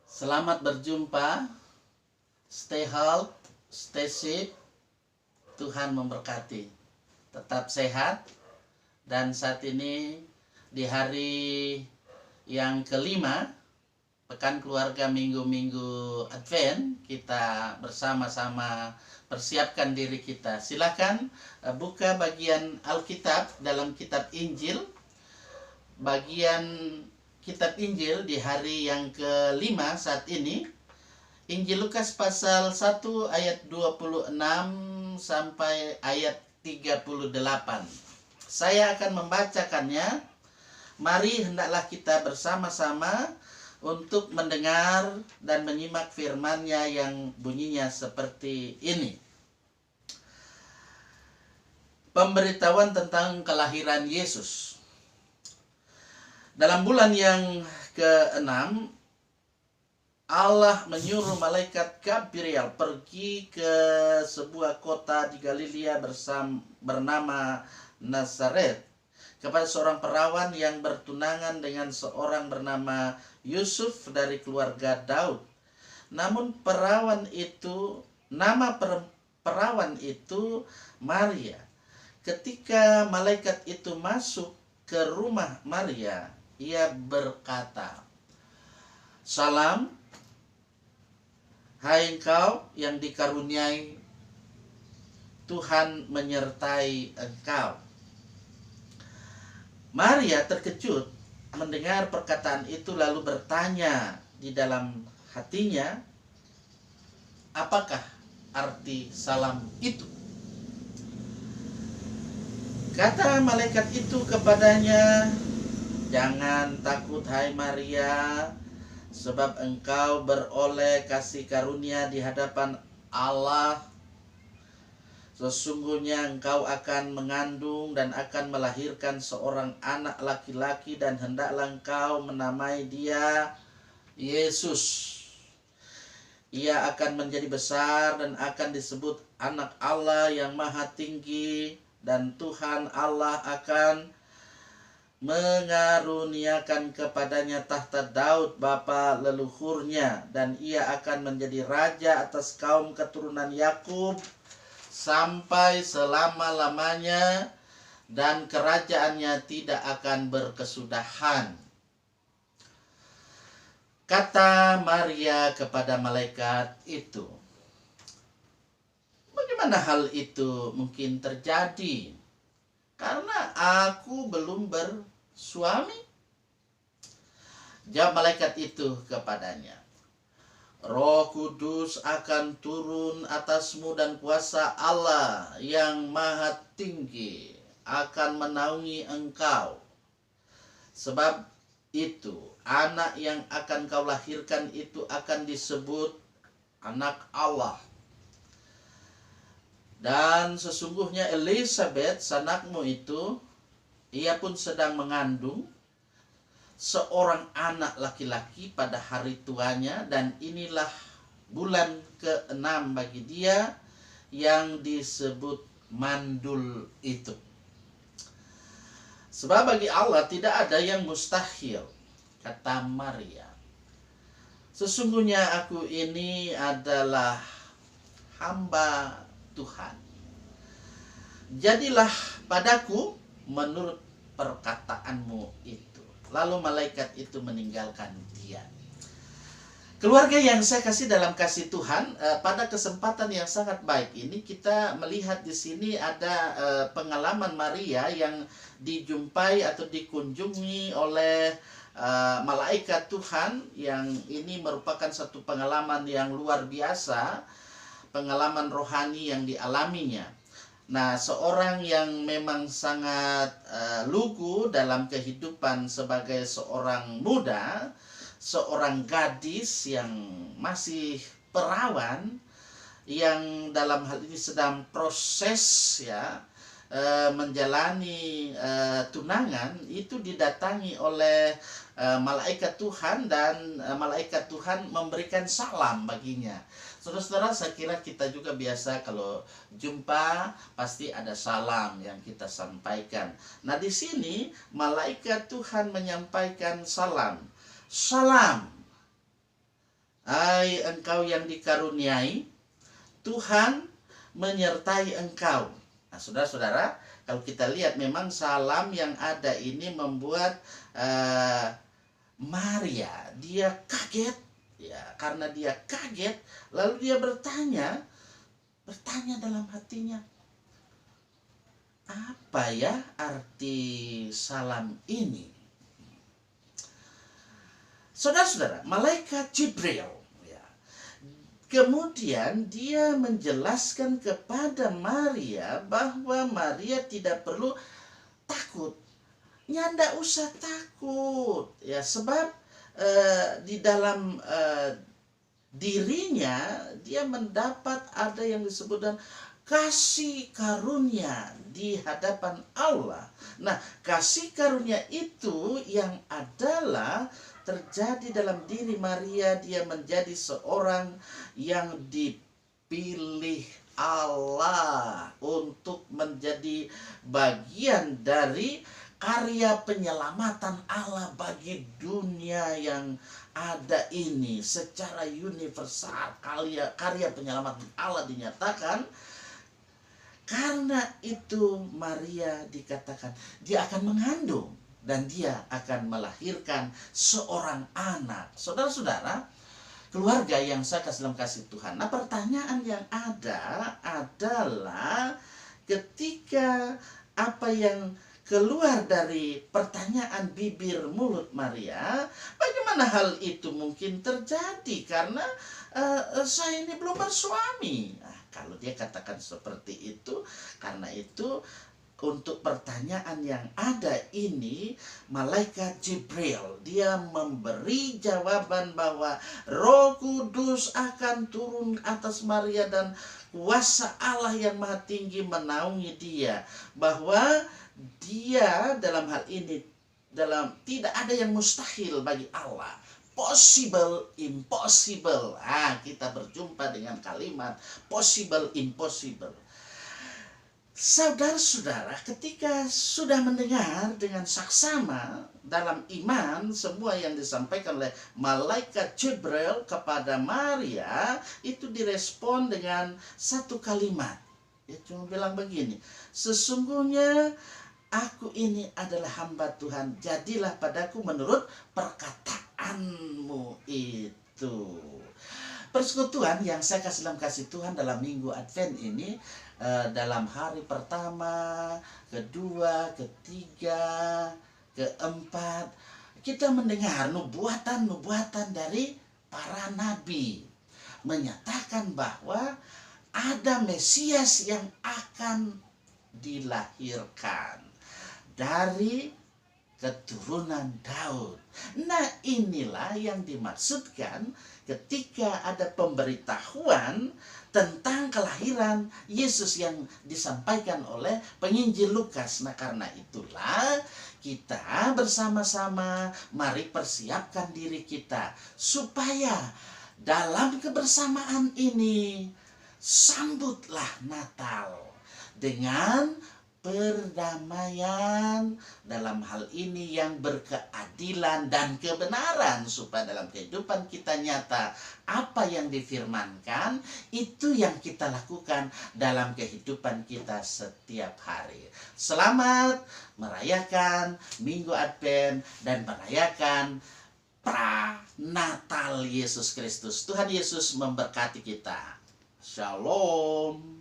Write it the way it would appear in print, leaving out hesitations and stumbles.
Selamat berjumpa. Stay healthy, stay safe. Tuhan memberkati. Tetap sehat. Dan saat ini di hari yang kelima pekan keluarga minggu-minggu Advent, kita bersama-sama persiapkan diri kita. Silakan buka bagian Alkitab dalam kitab Injil. Bagian kitab Injil di hari yang kelima saat ini, Injil Lukas pasal 1 ayat 26 sampai ayat 38. Saya akan membacakannya. Mari hendaklah kita bersama-sama untuk mendengar dan menyimak firman-Nya yang bunyinya seperti ini. Pemberitahuan tentang kelahiran Yesus. Dalam bulan yang ke-6, Allah menyuruh malaikat Gabriel pergi ke sebuah kota di Galilea bernama Nazaret kepada seorang perawan yang bertunangan dengan seorang bernama Yusuf dari keluarga Daud. Namun nama perawan itu Maria. Ketika malaikat itu masuk ke rumah Maria, ia berkata, "Salam, hai engkau yang dikaruniai, Tuhan menyertai engkau." Maria terkejut mendengar perkataan itu, lalu bertanya di dalam hatinya, apakah arti salam itu? Kata malaikat itu kepadanya, "Jangan takut hai Maria, sebab engkau beroleh kasih karunia di hadapan Allah. Sesungguhnya engkau akan mengandung dan akan melahirkan seorang anak laki-laki, dan hendaklah engkau menamai dia Yesus. Ia akan menjadi besar dan akan disebut Anak Allah yang Maha Tinggi, dan Tuhan Allah akan mengaruniakan kepadanya tahta Daud bapa leluhurnya, dan ia akan menjadi raja atas kaum keturunan Yakub sampai selama-lamanya, dan kerajaannya tidak akan berkesudahan." Kata Maria kepada malaikat itu, "Bagaimana hal itu mungkin terjadi? Karena aku belum bersuami." Jawab malaikat itu kepadanya, "Roh Kudus akan turun atasmu, dan kuasa Allah yang Maha Tinggi akan menaungi engkau. Sebab itu, anak yang akan kau lahirkan itu akan disebut Anak Allah. Dan sesungguhnya Elizabeth, sanakmu itu, ia pun sedang mengandung seorang anak laki-laki pada hari tuanya, dan inilah bulan ke-6 bagi dia yang disebut mandul itu. Sebab bagi Allah tidak ada yang mustahil," kata Maria. "Sesungguhnya aku ini adalah hamba Tuhan. Jadilah padaku menurut perkataanmu itu." Lalu malaikat itu meninggalkan dia. Keluarga yang saya kasih dalam kasih Tuhan, pada kesempatan yang sangat baik ini kita melihat di sini ada pengalaman Maria yang dijumpai atau dikunjungi oleh malaikat Tuhan, yang ini merupakan satu pengalaman yang luar biasa, pengalaman rohani yang dialaminya. Nah, seorang yang memang sangat lugu dalam kehidupan sebagai seorang muda, seorang gadis yang masih perawan, yang dalam hal ini sedang proses menjalani tunangan, itu didatangi oleh malaikat Tuhan, dan malaikat Tuhan memberikan salam baginya. Saudara-saudara, saya kira kita juga biasa kalau jumpa pasti ada salam yang kita sampaikan. Nah, di sini malaikat Tuhan menyampaikan salam. "Salam, Hai engkau yang dikaruniai, Tuhan menyertai engkau. Nah, saudara-saudara, kalau kita lihat memang salam yang ada ini membuat Maria dia kaget, ya, karena dia kaget, lalu dia bertanya dalam hatinya, apa ya arti salam ini? Saudara-saudara, malaikat Jibril, ya, kemudian dia menjelaskan kepada Maria bahwa Maria tidak perlu takut. Nyanda usah takut, ya, sebab di dalam dirinya dia mendapat ada yang disebut dengan kasih karunia di hadapan Allah. Nah, kasih karunia itu yang adalah terjadi dalam diri Maria. Dia menjadi seorang yang dipilih Allah untuk menjadi bagian dari karya penyelamatan Allah bagi dunia yang ada ini. Secara universal karya penyelamatan Allah dinyatakan. Karena itu Maria dikatakan dia akan mengandung dan dia akan melahirkan seorang anak. Saudara-saudara, keluarga yang saya kasih dalam kasih Tuhan. Nah, pertanyaan yang ada adalah ketika apa yang keluar dari pertanyaan bibir mulut Maria, bagaimana hal itu mungkin terjadi karena saya ini belum bersuami. Nah, kalau dia katakan seperti itu, karena itu untuk pertanyaan yang ada ini, malaikat Jibril dia memberi jawaban bahwa Roh Kudus akan turun atas Maria dan kuasa Allah yang Maha Tinggi menaungi dia, bahwa dia dalam hal ini tidak ada yang mustahil bagi Allah. Possible, impossible. Kita berjumpa dengan kalimat possible, impossible. Saudara-saudara, ketika sudah mendengar dengan saksama dalam iman semua yang disampaikan oleh malaikat Jibril kepada Maria, itu direspon dengan satu kalimat. Dia cuma bilang begini, sesungguhnya aku ini adalah hamba Tuhan, jadilah padaku menurut perkataanmu itu. Persekutuan yang saya kasih dalam kasih Tuhan dalam minggu Advent ini, dalam hari pertama, kedua, ketiga, keempat, kita mendengar nubuatan-nubuatan dari para nabi menyatakan bahwa ada Mesias yang akan dilahirkan dari keturunan Daud. Nah, inilah yang dimaksudkan ketika ada pemberitahuan tentang kelahiran Yesus yang disampaikan oleh penginjil Lukas. Nah, karena itulah kita bersama-sama mari persiapkan diri kita supaya dalam kebersamaan ini sambutlah Natal dengan perdamaian, dalam hal ini yang berkeadilan dan kebenaran, supaya dalam kehidupan kita nyata apa yang difirmankan itu yang kita lakukan dalam kehidupan kita setiap hari. Selamat merayakan Minggu Advent dan merayakan Pranatal Yesus Kristus. Tuhan Yesus memberkati kita. Shalom.